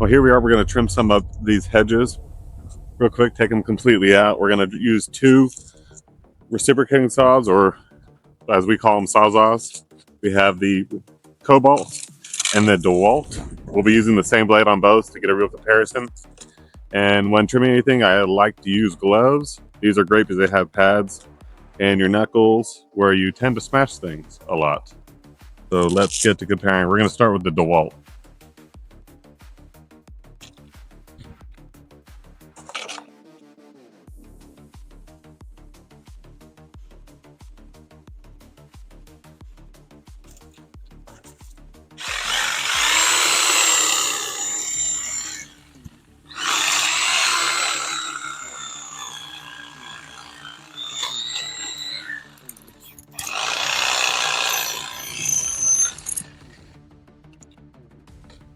Well, here we are. We're going to trim some of these hedges real quick, take them completely out. We're going to use two reciprocating saws, or as we call them, sawzalls. We have the Kobalt and the DeWalt. We'll be using the same blade on both to get a real comparison. And when trimming anything, I like to use gloves. These are great because they have pads and your knuckles where you tend to smash things a lot. So let's get to comparing. We're going to start with the DeWalt.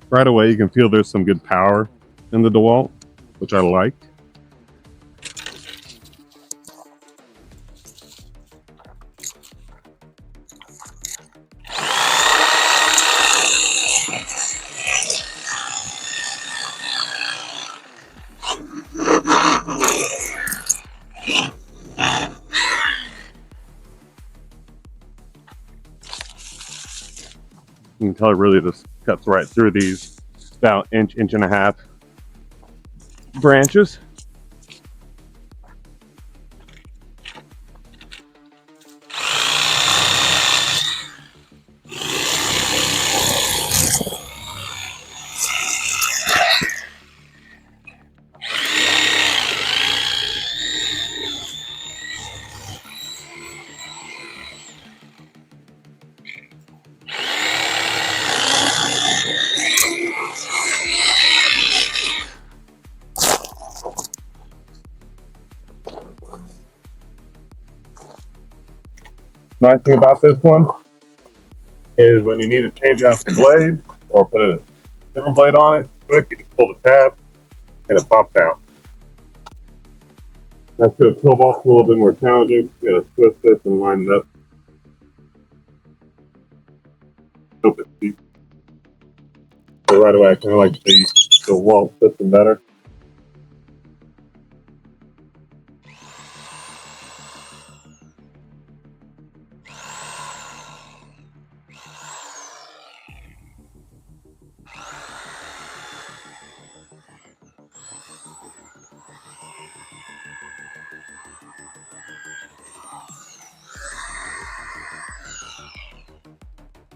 Right away, you can feel there's some good power in the DeWalt, which I like. You can tell it really just cuts right through these about inch and a half branches. Nice thing about this one is when you need to change out the blade or put a different blade on it, quick, you just pull the tab and it pops out. That's the Kobalt a little bit more challenging. You gotta twist this and line it up. So right away, I kind of like the DeWalt system better.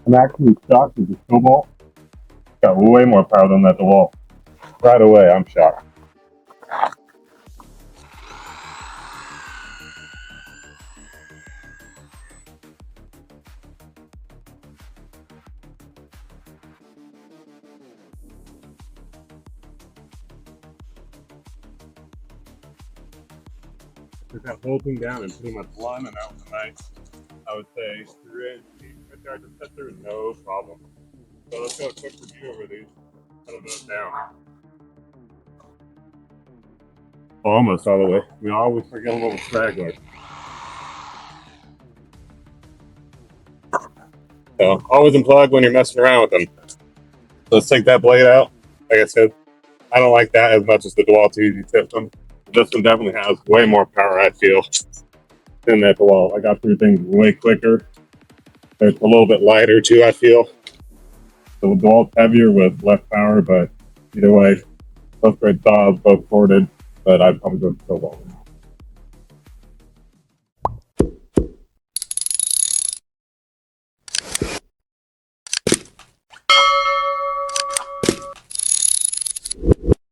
I'm actually shocked that the Kobalt got way more power than that DeWalt. Right away, I'm shocked. Took that whole thing down and pretty much one, and that was a nice, I would say, 3-inch piece right there. I just cut through, no problem. So let's go a quick review over these. Put those down. Almost all the way. We always forget a little straggler. So always unplug when you're messing around with them. So let's take that blade out. Like I said, I don't like that as much as the DeWalt Easy system. This one definitely has way more power, I feel, than that DeWalt. I got through things way quicker. It's a little bit lighter too, I feel. The DeWalt's heavier with less power, but either way, both great saws, both corded, but I'd probably go with Kobalt.